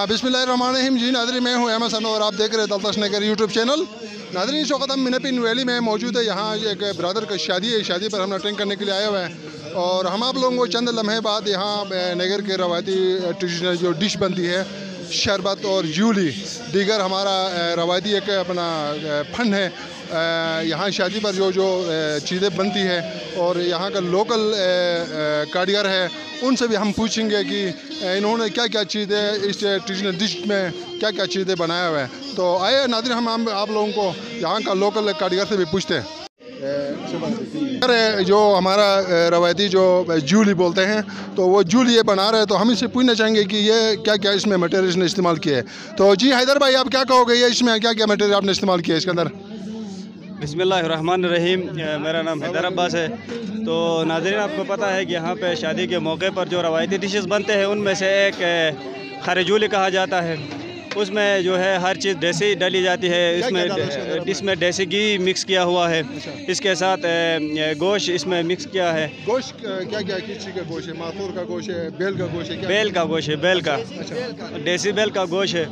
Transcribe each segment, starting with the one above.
बिस्मिल्लाहिर्रहमानिर्रहीम। जी नाज़रीन, मैं हूँ अहमद सनो और आप देख रहे हैं दलतश नगर यूट्यूब चैनल। नाज़रीन, इस वक्त हम मिनपिन वैली में मौजूद है। यहाँ एक ब्रदर का शादी है, शादी पर हम अटेंड करने के लिए आए हुए हैं और हम आप लोगों को चंद लम्हे बाद यहाँ नगर के रवायती ट्रेडिशनल जो डिश बनती है, शरबत और जूली दीगर हमारा रवायती एक अपना फन है। यहाँ शादी पर जो चीज़ें बनती है और यहाँ का लोकल कारीगर है, उनसे भी हम पूछेंगे कि इन्होंने क्या क्या चीज़ें इस ट्रेडिशनल डिश में क्या क्या चीज़ें बनाया हुआ है। तो आइए नाज़रीन, हम आप लोगों को यहाँ का लोकल कारीगर से भी पूछते हैं। जो हमारा रवायती जो जूली बोलते हैं, तो वो जूली ये बना रहे हैं, तो हम इससे पूछना चाहेंगे कि ये क्या क्या इसमें मटेरियल ने इस्तेमाल किया है। तो जी हैदर भाई, आप क्या कहोगे, ये इसमें क्या क्या मटेरियल आपने इस्तेमाल किया है इसके अंदर? बिस्मिल्लाहिर्रहमानिर्रहीम। मेरा नाम हैदर अब्बास है। तो नाज़रीन, आपको पता है कि यहाँ पे शादी के मौके पर जो रवायती डिशेस बनते हैं, उनमें से एक खरजूली कहा जाता है। उसमें जो है हर चीज़ देसी डाली जाती है। इसमें देसी घी मिक्स किया हुआ है। इसके साथ गोश्त इसमें मिक्स किया है। गोश्त क्या क्या किस चीज़ का गोश्त है? मासूर का गोश्त है, बेल का गोश्त है? बेल का गोश्त है, बेल का, देसी बेल का गोश्त है।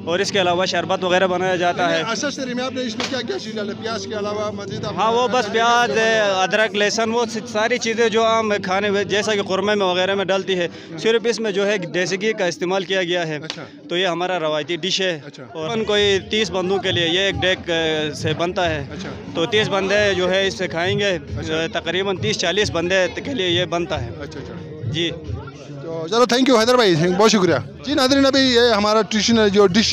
और इसके अलावा शरबत वगैरह बनाया जाता है। में आपने इसमें क्या क्या चीज़ डाले प्याज के अलावा? मज़ीद हाँ, वो बस प्याज, अदरक, लहसुन, वो सारी चीज़ें जो आम खाने में जैसा कि खुरमे में वगैरह में डलती है, सिर्फ इसमें जो है देसी घी का इस्तेमाल किया गया है। तो ये हमारा रवायती डिश है। और कोई 30 बंदों के लिए ये एक डेक से बनता है। तो 30 बंदे जो है इससे खाएंगे। तकरीबन 30-40 बंदे के लिए ये बनता है। जी, तो चलो, थैंक यू हैदर भाई, बहुत शुक्रिया। जी नाज़रीन, अभी ये हमारा ट्रेडिशनल जो डिश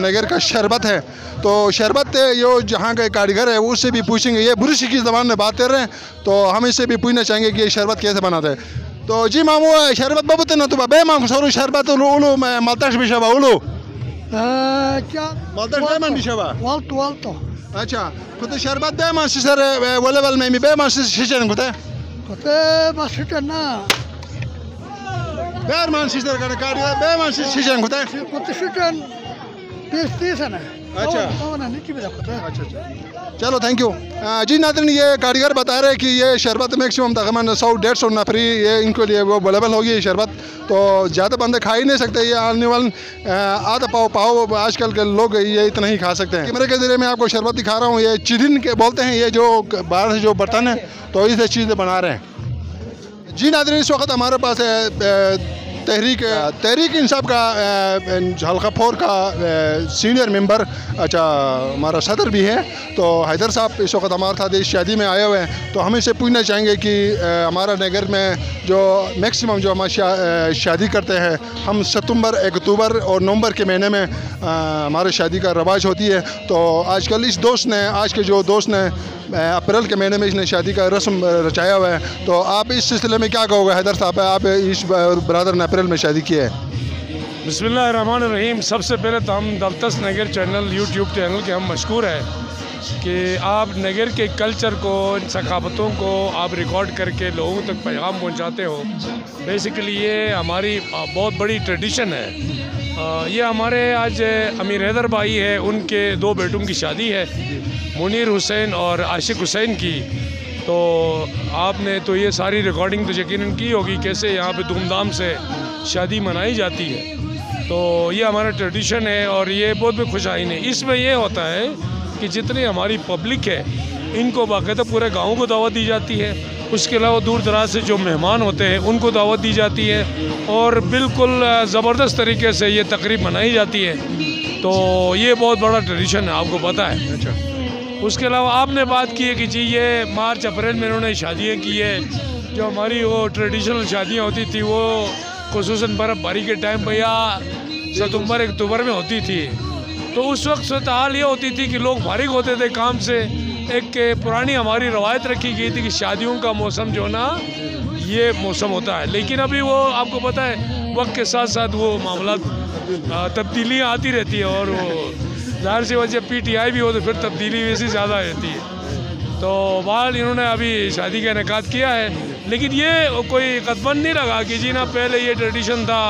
नगर का शरबत है, तो शरबत जो जहाँ के कारीगर है उससे भी पूछेंगे। ये बुरुशी की ज़बान में बात कर रहे हैं, तो हम इससे भी पूछना चाहेंगे कि ये शरबत कैसे बनाते हैं। तो जी मामू, शरबत बाबू ना तो बे मामू सरू शरबत उलू मल्ताश बिशबा उलू क्या मल्ताश बे मान बिशबा वाल्तो अच्छा कुछ शरबत बे मान सिसर वलेवल में बे मान सिसर कुछ ना बेर मान सिसर का कारीगर बे मान सिसर तीस है ना। अच्छा अच्छा, चलो थैंक यू। जी नाज़रीन, ये कारीगर बता रहे हैं कि ये शरबत मैक्सिमम तकरीबन 100-150 नफरी ये इनके लिए वो अवेलेबल होगी ये शरबत। तो ज़्यादा बंदे खा ही नहीं सकते, ये आने वाले आधा पाव आजकल के लोग ये इतना ही खा सकते हैं। कैमरे के ज़रिए मैं आपको शरबत दिखा रहा हूँ। ये चिरिन के बोलते हैं, ये जो बाहर से जो बर्तन है, तो इसे चीज़ें बना रहे हैं। जी नाज़रीन, इस वक्त हमारे पास है तहरीक इंसाफ का हल्का फोर का सीनियर मेंबर, अच्छा हमारा सदर भी है। तो हैदर साहब इस वक्त हमारे साथ इस शादी में आए हुए हैं। तो हम इससे पूछना चाहेंगे कि हमारा नगर में जो मैक्सिमम जो हमारे शादी करते हैं, हम सितंबर, अक्टूबर और नवंबर के महीने में हमारे शादी का रवाज होती है। तो आजकल इस दोस्त ने, आज के जो दोस्त ने अप्रैल के महीने में इसने शादी का रस्म रचाया हुआ है। तो आप इस सिलसिले में क्या कहोगे हैदर साहब? आप इस ब्रदर ने अप्रैल में शादी की है। बिस्मिल्लाहिर्रहमानिर्रहीम। सबसे पहले तो हम दलतश नगर चैनल यूट्यूब चैनल के हम मशकूर हैं कि आप नगर के कल्चर को, सकाफतों को आप रिकॉर्ड करके लोगों तक पैगाम पहुंचाते हो। बेसिकली ये हमारी बहुत बड़ी ट्रेडिशन है। ये हमारे आज अमीर हैदर भाई है, उनके 2 बेटों की शादी है, मुनीर हुसैन और आशिक हुसैन की। तो आपने तो ये सारी रिकॉर्डिंग तो यकीनन की होगी कैसे यहाँ पे धूमधाम से शादी मनाई जाती है। तो ये हमारा ट्रेडिशन है और ये बहुत भी खुशहाइन है। इसमें ये होता है कि जितनी हमारी पब्लिक है, इनको बाकायदा पूरे गाँव को दावत दी जाती है। उसके अलावा दूर दराज से जो मेहमान होते हैं, उनको दावत दी जाती है और बिल्कुल ज़बरदस्त तरीके से ये तकरीब मनाई जाती है। तो ये बहुत बड़ा ट्रेडिशन है, आपको पता है। अच्छा, उसके अलावा आपने बात की है कि जी ये मार्च अप्रैल में इन्होंने शादियाँ की है। जो हमारी वो ट्रेडिशनल शादियाँ होती थी, वो खुसूसन बर्फ़बारी के टाइम पर या सितंबर अक्टूबर में होती थी। तो उस वक्त सूरत हाल ये होती थी कि लोग फारिग होते थे काम से। एक पुरानी हमारी रवायत रखी गई थी कि शादियों का मौसम जो ना, ये मौसम होता है। लेकिन अभी वो आपको पता है वक्त के साथ साथ वो मामला तब्दीलियाँ आती रहती है और वो ज़ाहिर सी वजह PTI भी हो तो फिर तब्दीली वैसी ज़्यादा रहती है। तो बहरहाल इन्होंने अभी शादी का इनेकाद किया है, लेकिन ये कोई कदबंद नहीं लगा कि जी ना पहले ये ट्रेडिशन था,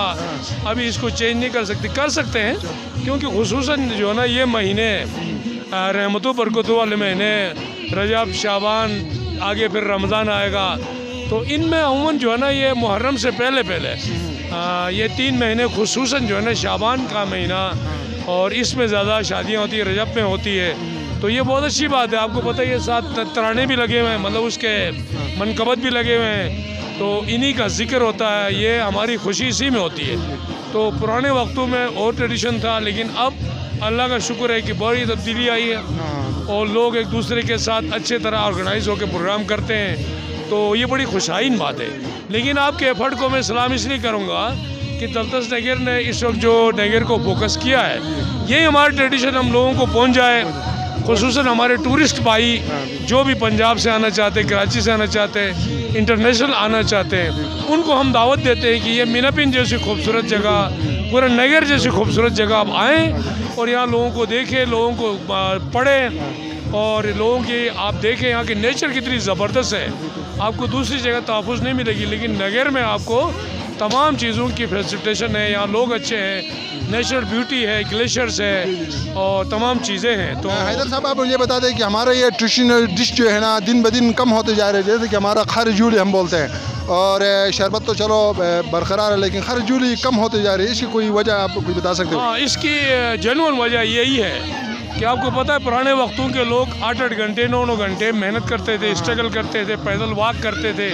अभी इसको चेंज नहीं कर सकते हैं। क्योंकि खुसूसन जो है ना ये महीने रहमतों बरकतों वाले महीने, रजब, शाबान, आगे फिर रमज़ान आएगा, तो इनमें अमूमन जो है ना ये मुहर्रम से पहले ये 3 महीने खुसूसन जो है ना शाबान का महीना और इसमें ज़्यादा शादियाँ होती है, रजब में होती है, तो ये बहुत अच्छी बात है। आपको पता है ये 7 तराने भी लगे हुए हैं, मतलब उसके मनकबत भी लगे हुए हैं, तो इन्हीं का जिक्र होता है। ये हमारी खुशी इसी में होती है। तो पुराने वक्तों में और ट्रेडिशन था, लेकिन अब अल्लाह का शुक्र है कि बड़ी तब्दीली आई है और लोग एक दूसरे के साथ अच्छे तरह ऑर्गेनाइज होकर प्रोग्राम करते हैं, तो ये बड़ी खुशाइन बात है। लेकिन आपके एफर्ट को मैं सलाम इसलिए करूँगा कि दलतस नगर ने इस वक्त जो नगर को फोकस किया है, यही हमारा ट्रेडिशन हम लोगों को पहुँच जाए, खुसूसन हमारे टूरिस्ट भाई जो भी पंजाब से आना चाहते हैं, कराची से आना चाहते हैं, इंटरनेशनल आना चाहते हैं, उनको हम दावत देते हैं कि ये मीनापिन जैसी खूबसूरत जगह, पूरा नगर जैसी खूबसूरत जगह आप आएँ और यहाँ लोगों को देखें, लोगों को पढ़ें और लोगों की आप देखें यहाँ की नेचर कितनी ज़बरदस्त है। आपको दूसरी जगह तहफ़्फ़ुज़ नहीं मिलेगी, लेकिन नगर में आपको तमाम चीज़ों की फैसिलिटेशन है, यहाँ लोग अच्छे हैं, नेचुरल ब्यूटी है, ग्लेशियर्स है और तमाम चीज़ें हैं। तो हैदर साहब आप मुझे बता दें कि हमारा ये ट्रेडिशनल डिश जो है ना दिन ब दिन कम होते जा रहे हैं, जैसे कि हमारा खरजूली हम बोलते हैं, और शरबत तो चलो बरकरार है, लेकिन खरजूली कम होते जा रही है, इसकी कोई वजह आप कुछ बता सकते हो? हाँ, इसकी जेन्युइन वजह यही है कि आपको पता है पुराने वक्तों के लोग 8-8 घंटे 9-9 घंटे मेहनत करते थे, स्ट्रगल करते थे, पैदल वॉक करते थे।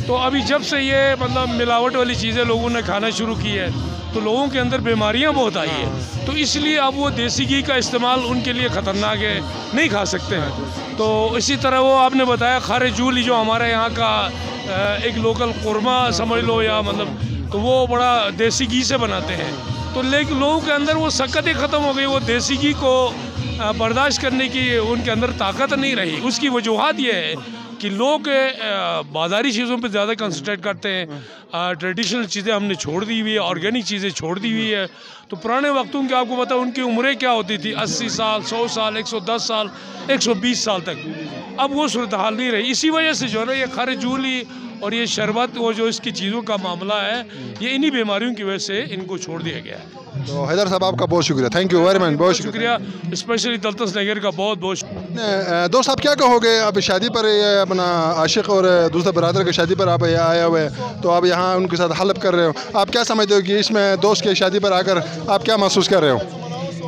तो अभी जब से ये मतलब मिलावट वाली चीज़ें लोगों ने खाना शुरू की है, तो लोगों के अंदर बीमारियां बहुत आई है, तो इसलिए अब वो देसी घी का इस्तेमाल उनके लिए ख़तरनाक है, नहीं खा सकते हैं। तो इसी तरह वो आपने बताया खरजूली जो हमारे यहाँ का एक लोकल कुरमा समझ लो, या मतलब तो वो बड़ा देसी घी से बनाते हैं, तो लेकिन लोगों के अंदर वो सकत ही ख़त्म हो गई, वो देसी घी को बर्दाश्त करने की उनके अंदर ताकत नहीं रही। उसकी वजूहत ये है कि लोग बाज़ारी चीज़ों पे ज़्यादा कंसंट्रेट करते हैं, ट्रेडिशनल चीज़ें हमने छोड़ दी हुई है, ऑर्गेनिक चीज़ें छोड़ दी हुई है। तो पुराने वक्तों के आपको पता उनकी उम्रें क्या होती थी, 80 साल, 100 साल, 110 साल, 120 साल तक। अब वो सूरत हाल नहीं रही। इसी वजह से जो है ना ये खरजूली और ये शरबत, वो जो इसकी चीज़ों का मामला है, ये इन्हीं बीमारियों की वजह से इनको छोड़ दिया गया है। तो हैदर साहब आपका बहुत शुक्रिया, थैंक यू वेरी मच, बहुत शुक्रिया, स्पेशली दलतस नगर का बहुत बहुत शुक्रिया। दोस्त आप क्या कहोगे, अब शादी पर ये अपना आशिक और दूसरे बरादर की शादी पर आप आए हुए हैं, तो आप यहाँ उनके साथ हल्फ कर रहे हो, आप क्या समझते हो कि इसमें दोस्त की शादी पर आकर आप क्या महसूस कर रहे हो?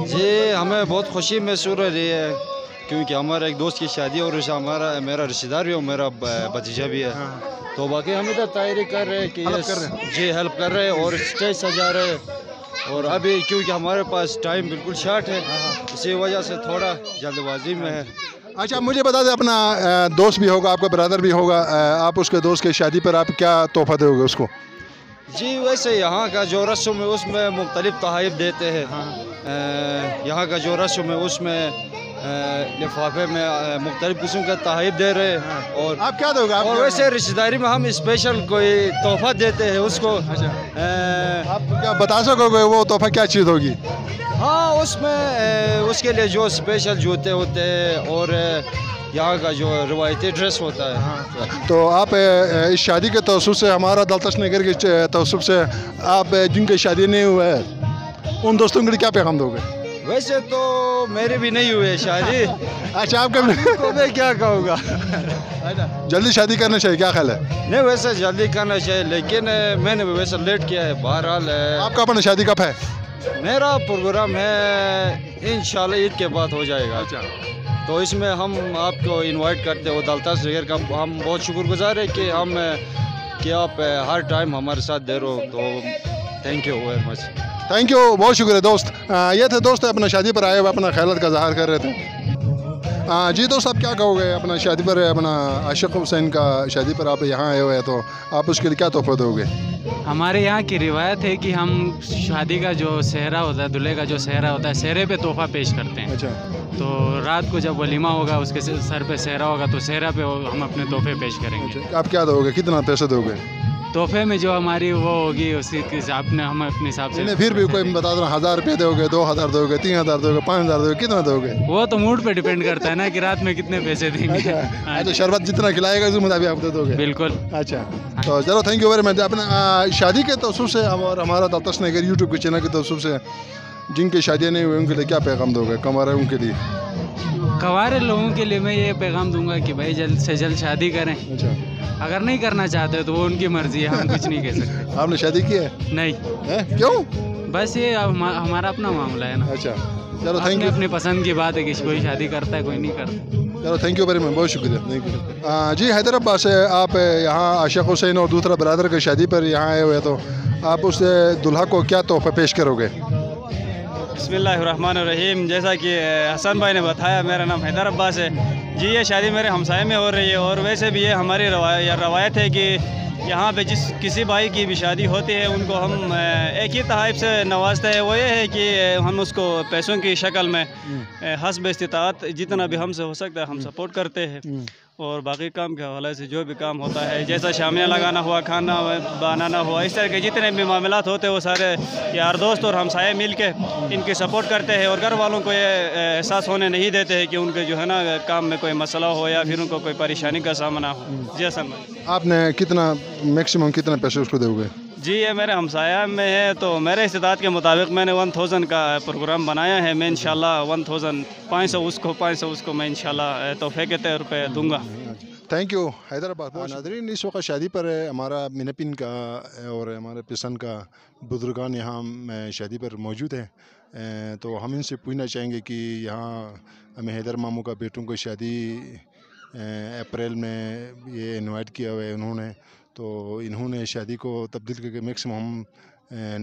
जी हमें बहुत खुशी महसूस हो रही है, क्योंकि हमारा एक दोस्त की शादी है और मेरा रिश्तेदार भी है, मेरा भतीजा भी है, तो बाकी हम इधर तैयारी कर रहे हैं कि जी हेल्प कर रहे हैं और स्टेज सजा रहे हैं। और अभी क्योंकि हमारे पास टाइम बिल्कुल शॉर्ट है, इसी वजह से थोड़ा जल्दबाजी में है। अच्छा, मुझे बता दें, अपना दोस्त भी होगा, आपका ब्रदर भी होगा, आप उसके दोस्त की शादी पर आप क्या तोहफा दोगे उसको? जी वैसे यहाँ का जो रस्म है उसमें मुख्तलिफ तोहफ़े देते हैं। यहाँ का जो रस्म है उसमें लिफाफे में मुख्तलिफ किस्म का तोहफ़े दे रहे हैं। और आप क्या दोगे? और वैसे रिश्तेदारी में हम स्पेशल कोई तोहफ़ा देते हैं उसको। आप क्या बता सकोगे वो तोहफ़ा क्या चीज़ होगी? हाँ, उसमें उसके लिए जो स्पेशल जूते होते हैं और यहाँ का जो रवायती ड्रेस होता है। तो आप इस शादी के तवस्सुस से, हमारा दलतस नगर के तवस्सुस से, आप जिनकी शादी नहीं हुआ है उन दोस्तों के लिए क्या पैगाम दोगे? वैसे तो मेरी भी नहीं हुई है शादी। अच्छा, आपका मैं क्या कहूँगा, जल्दी शादी करना चाहिए, क्या ख्याल है? नहीं वैसे जल्दी करना चाहिए, लेकिन मैंने वैसे लेट किया है। बहरहाल आपका अपना शादी कब है? मेरा प्रोग्राम है इंशाल्लाह ईद के बाद हो जाएगा। अच्छा, तो इसमें हम आपको इनवाइट करते हो दलतस नगर का। हम बहुत शुक्रगुजार है कि आप हर टाइम हमारे साथ दे रहे हो, तो thank you very much. Thank you, बहुत शुक्रिया दोस्त। ये थे दोस्त अपना शादी पर आए हुए, अपना ख्यालात का इज़हार कर रहे थे। जी दोस्त, आप क्या कहोगे अपना शादी पर, अपना आशिक हुसैन का शादी पर आप यहाँ आए हुए हैं, तो आप उसके लिए क्या तोहफा दोगे? हमारे यहाँ की रिवायत है कि हम शादी का जो सेहरा होता है, दूल्हे का जो सेहरा होता है, सेहरे पे तोहफा पेश करते हैं। अच्छा, तो रात को जब वलीमा होगा उसके सर पे सेहरा होगा, तो सेहरा पे हम अपने तोहफे पेश करेंगे। आप क्या दोगे, कितना पैसे दोगे? तोहफे में जो हमारी वो होगी उसी के हिसाब ने हम अपने हिसाब से। नहीं, फिर भी कोई बता दो, 1000 रुपये दोगे, 2000 दोगे, 3000 दोगे, 5000 दोगे, कितना दोगे? वो तो मूड पे डिपेंड करता है ना कि रात में कितने पैसे देंगे। तो शरबत जितना खिलाएगा उस मुताबिक आप दे दोगे? बिल्कुल। अच्छा, तो चलो थैंक यू वेरी मच। अपना शादी के तवस्सुस से और हमारा दलतस नगर यूट्यूब के चैनल के तवस्सुस से जिनकी शादियाँ नहीं हुई उनके लिए क्या पैगाम दोगे, कमर है उनके लिए? गंवारे लोगों के लिए मैं ये पैगाम दूंगा कि भाई जल्द से जल्द शादी करें. अच्छा, अगर नहीं करना चाहते तो वो उनकी मर्जी है, हम कुछ नहीं कह सकते. आपने शादी की है? नहीं, क्यों? बस ये हमारा अपना मामला है ना. अच्छा, चलो थैंक यू. अपनी पसंद की बात है कि कोई शादी करता है कोई नहीं करता. चलो थैंक यू वेरी मच, बहुत शुक्रिया. Thank you. जी हैदराबाद से आप यहाँ आशिक हुसैन और दूसरा ब्रदर की शादी पर यहाँ आए हुए, तो आप उस दुल्हा को क्या तोहफा पेश करोगे? बिस्मिल्लाहिर्रहमानिर्रहीम. जैसा कि हसन भाई ने बताया, मेरा नाम हैदर अब्बास है जी. ये शादी मेरे हमसाये में हो रही है, और वैसे भी ये हमारी रवायत है कि यहाँ पे किसी भाई की भी शादी होती है उनको हम एक ही तहफ़ से नवाजते हैं. वो ये है कि हम उसको पैसों की शक्ल में हस्ब इस्तिताअत जितना भी हमसे हो सकता है हम सपोर्ट करते हैं. और बाकी काम के हवाले से जो भी काम होता है, जैसा शामियाँ लगाना हुआ, खाना बनाना हुआ, इस तरह के जितने भी मामलात होते हैं वो सारे यार दोस्त और हमसाये मिल के इनकी सपोर्ट करते हैं. और घर वालों को ये एहसास होने नहीं देते हैं कि उनके जो है ना काम में कोई मसला हो या फिर उनको कोई परेशानी का सामना हो. जी हसन भाई, आपने कितना मैक्सिमम कितना पैसे उसको दोगे? जी ये मेरे हमसाया में है, तो मेरे इस्तिताअत के मुताबिक मैंने 1000 का प्रोग्राम बनाया है. मैं इंशाल्लाह 1500 उसको 500 उसको मैं इंशाल्लाह तोहफे के तौर पे दूंगा. Thank you Hyderabad. नादरीन, इस वक्त शादी पर हमारा मिनपिन का और हमारे पिसन का बुजुर्गान यहाँ शादी पर मौजूद है. तो हम इनसे पूछना चाहेंगे कि यहाँ हमें हैदर मामू का बेटों की शादी अप्रैल में ये इनवाइट किया हुआ है उन्होंने, तो इन्होंने शादी को तब्दील करके मैक्सिमम हम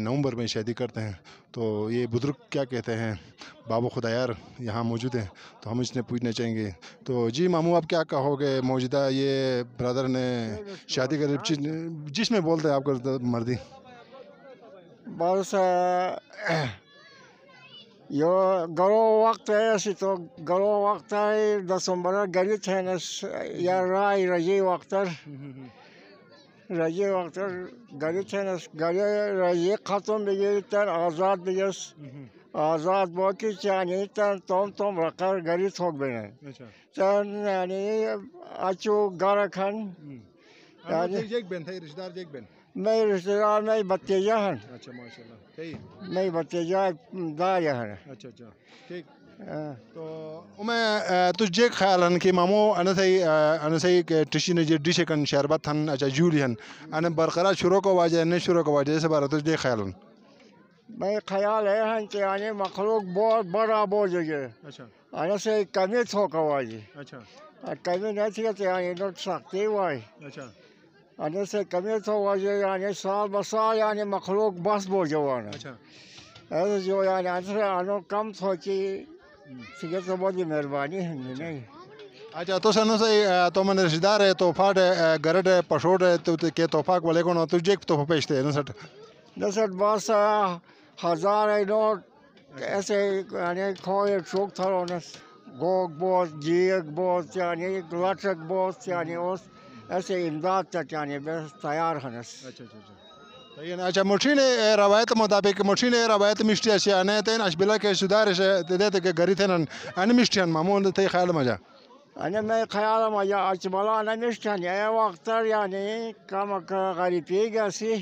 नवंबर में शादी करते हैं. तो ये बुजुर्ग क्या कहते हैं? बाबू खुदायार यहाँ मौजूद हैं, तो हम इसने पूछना चाहेंगे. तो जी मामू, आप क्या कहोगे? मौजूदा ये ब्रदर ने शादी कर जिसमें बोलते हैं आपको मर्दी बस यो गरो वक्त है ऐसी तो गरो वक्त है दिसंबर गरीब है न या राय रजी वक्त रजी वक्त गरीब है न गरी रजी खत्म बिगे तर आज़ाद बिगस आज़ाद बाकी चाहे तर तुम रखकर गरीब हो गए तर यानी अच्छो गारा खान यानी एक बहन था, रिश्तेदार एक बहन. मैं रिश्तेदार में भतीजा हन. अच्छा माशाल्लाह. सही. मैं भतीजा दाया हन. अच्छा अच्छा, ठीक. तो मैं तुझे ख्याल हन कि मामो अनसई के टिशी ने जो डिश कन शरबत हन अच्छा जूली हन अन बरकरार शुरू को वाजे ने शुरू को वाजे से बार तुझे ख्याल हन. मैं ख्याल है हन कि आने मखलूक बहुत बड़ा बोझ है. अच्छा. आने से कमी थो कवाजी. अच्छा. कमी नहीं थी तो आने लोग सकते हुए. अच्छा. आने से कमी थो वाजे आने साल बसाल यानी मखलूक बस बोझ वाना. अच्छा. ऐसे जो यानी आने आनो कम थो कि ठीक है, तो बहुत ही मेहरबानी है नहीं. अच्छा, तो सनो से तो मन रिश्तेदार है, तोहफा है, गरड है, पशोड़ है, तो के तोहफा वाले को ना तुझे एक तोहफा पेशते हैं नसट बस 1000 है नोट ऐसे यानी खोए चौक था उन्हें गोग बहुत जीक बहुत यानी लटक बहुत यानी उस ऐसे इमदाद तक यानी बस तैयार है. अच्छा अच्छा अच्छा. मुठीने रवायत मुताबिक मुठीने रवायत मिष्टी अशिया ने तेन अशबिला के सुधार से देते के गरी थे न अन मिष्टियन मामून ते ख्याल मजा अने मैं ख्याल मजा अचमला न मिष्टियन ये वक्त यानी कम गरीबी गसी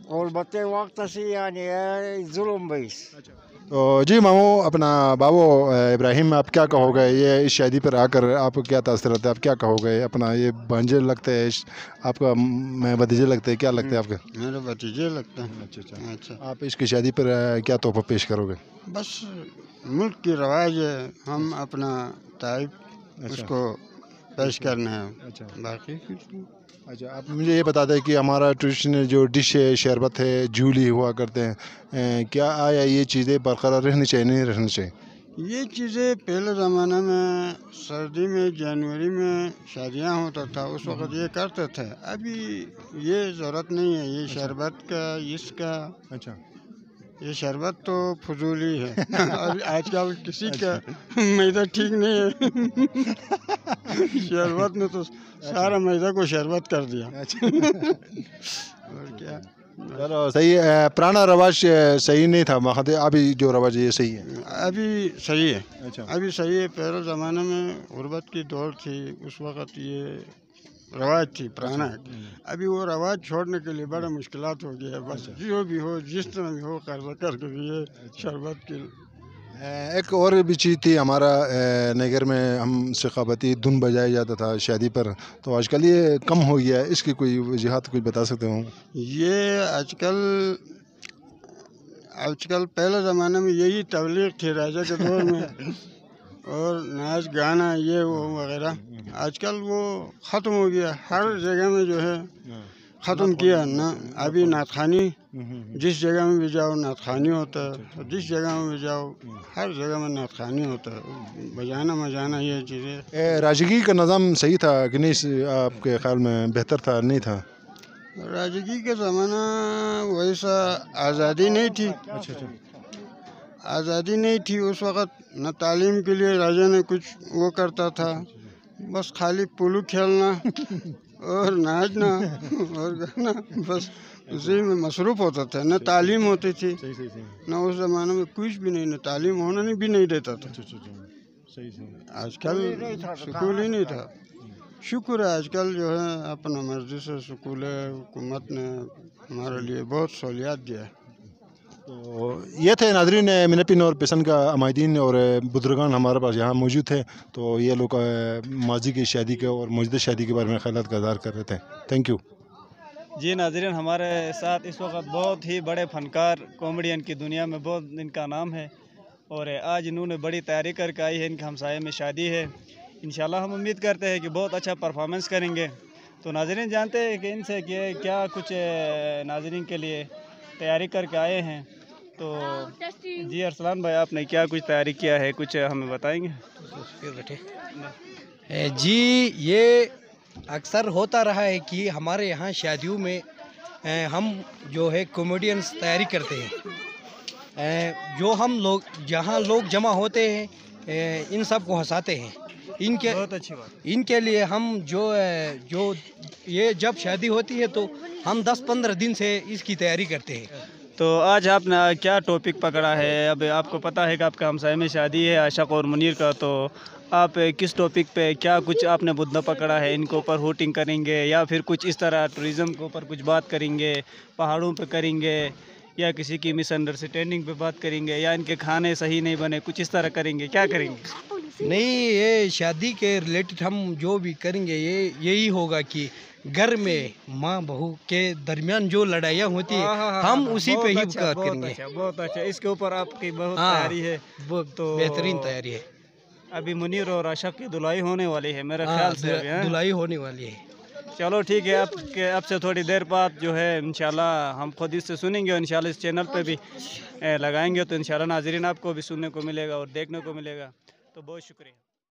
और बते वक्त से यानी जुल्म बैस. तो जी मामू, अपना बाबू इब्राहिम, आप क्या कहोगे ये इस शादी पर आकर आप क्या तासुरात है? आप क्या कहोगे? अपना ये भांजे लगते हैं आपका, मैं भतीजे लगते हैं, क्या लगते हैं आपके? मेरे भतीजे लगते हैं. अच्छा अच्छा अच्छा. आप इसकी शादी पर क्या तोहफा पेश करोगे? बस मुल्क की रवाज है, हम अपना ताइब उसको पेश करना है. अच्छा. बाकी अच्छा, आप मुझे ये बता दें कि हमारा ट्रेडिशनल जो डिश है शरबत है, जूली हुआ करते हैं, क्या आया ये चीज़ें बरकरार रहनी चाहिए नहीं रहनी चाहिए? ये चीज़ें पहले ज़माने में सर्दी में जनवरी में शादियाँ होता था उस वक़्त ये करते थे. अभी ये ज़रूरत नहीं है. ये शरबत का इसका अच्छा ये शरबत तो फजूली है. अभी आजकल किसी का मैदा ठीक नहीं है. शरबत ने तो सारा मैदा को शरबत कर दिया. और क्या. चलो सही है. पुराना रवाज सही नहीं था मखदे, अभी जो रवाज है ये सही है. अभी सही है. अच्छा. अभी सही है. पहले ज़माने में गुर्बत की दौर थी, उस वक़्त ये रवाज थी पुराना. अभी वो रवाज छोड़ने के लिए बड़ा मुश्किलात हो गया. बस जो भी हो जिस तरह भी हो कर्जा करके भी ये शरबत की ایک اور بھی چیز تھی ہمارا نگر میں ہم ثقافتی دھن بجایا جاتا تھا شادی پر، تو آج کل یہ کم ہو گیا ہے، اس کی کوئی وجوہات کچھ بتا سکتے ہوں؟ یہ آج کل پہلے زمانے میں یہی تبلیغ تھی راجا کے دور میں اور ناچ گانا یہ وہ وغیرہ، آج کل وہ ختم ہو گیا، ہر جگہ میں جو ہے ختم کیا نا۔ ابھی نعت خوانی جس جگہ میں بھی جاؤ نعت خوانی ہوتا ہے، جس جگہ میں بھی جاؤ ہر جگہ میں نعت خوانی ہوتا ہے، بجانا مجانا یہ چیزیں۔ راجگی کا نظام صحیح تھا کہ نہیں آپ کے خیال میں؟ بہتر تھا نہیں تھا؟ راجگی کا زمانہ ویسا آزادی نہیں تھی، آزادی نہیں تھی اس وقت، نہ تعلیم کے لیے راجا نے کچھ وہ کرتا تھا، بس خالی پولو کھیلنا اور ناچنا اور گانا، بس اسی میں مصروف ہوتا تھا، نہ تعلیم ہوتی تھی، نہ اس زمانے میں کچھ بھی نہیں، نہ تعلیم ہونا بھی نہیں دیتا تھا۔ آج کل سکول ہی نہیں تھا، شکر ہے آج کل جو ہے اپنا مرضی سے سکول ہے، حکومت نے ہمارے لیے بہت سہولیات دیا ہے۔ تو یہ تھے ناظرین منپن اور پسند کا عمائدین اور بزرگان ہمارے پاس یہاں موجود تھے، تو یہ لوگ ماضی کی شادی کے اور موجودہ شادی کے بارے میں خیالات کا اظہار کر رہے تھے۔ Thank you. جی ناظرین، ہمارے ساتھ اس وقت بہت ہی بڑے فنکار کامیڈین کی دنیا میں بہت ان کا نام ہے، اور آج انہوں نے بڑی تیاری کر کے آئی ہے، ان کے ہمسائے میں شادی ہے، انشاءاللہ ہم امید کرتے ہیں کہ بہت اچھا پرفارمنس کریں گے۔ تو ناظرین جانتے ہیں کہ ان سے کہ کیا کچھ ناظرین کے لیے تیاری کر کے آئے ہیں، تو جی ارسلان بھائی آپ نے کیا کچھ تیاری کیا ہے، کچھ ہمیں بتائیں گے؟ جی یہ اکثر ہوتا رہا ہے کہ ہمارے یہاں شادیوں میں ہم جو ہے کامیڈینس تیاری کرتے ہیں، جو ہم لوگ جہاں لوگ جمع ہوتے ہیں ان سب کو ہنساتے ہیں، بہت اچھی بات۔ ان کے لیے ہم جو یہ جب شادی ہوتی ہے تو ہم 10-15 دن سے اس کی تیاری کرتے ہیں۔ تو آج آپ نے کیا ٹاپک پکڑا ہے؟ اب آپ کو پتہ ہے کہ آپ کا ہمسائے میں شادی ہے عاشق اور منیر کا، تو آپ کس ٹاپک پہ کیا کچھ آپ نے مدعا پکڑا ہے؟ ان کے اوپر ہوٹنگ کریں گے یا پھر کچھ اس طرح ٹورزم کے اوپر کچھ بات کریں گے، پہاڑوں پہ کریں گے، یا کسی کی مس انڈرسٹینڈنگ پہ بات کریں گے، یا ان کے کھانے صحیح نہیں بنے کچھ اس طرح کریں گے، کیا کریں گے؟ نہیں، یہ شادی کے ریلیٹڈ ہم جو بھی کریں گے یہی ہوگا کہ گھر میں ماں بہو کے درمیان جو لڑائیاں ہوتی ہیں ہم اسی پہ ہی بات کریں گے۔ بہت اچھا، اس کے اوپر آپ کی بہت تیاری ہے، تو بہترین تیاری ہے۔ ابھی منیر اور عاشق کی دلائی ہونے والی ہے میرے خیال سے، دلائی ہونے والی ہے۔ چلو ٹھیک ہے، اب سے تھوڑی دیر بعد جو ہے انشاءاللہ ہم خود اس سے سنیں گے، اور انشاءاللہ اس چینل پہ بھی لگائیں گے، تو انشاءاللہ ناظرین آپ کو بھی سننے کو ملے گا اور دیکھنے کو ملے گا۔ تو بہت شکریہ۔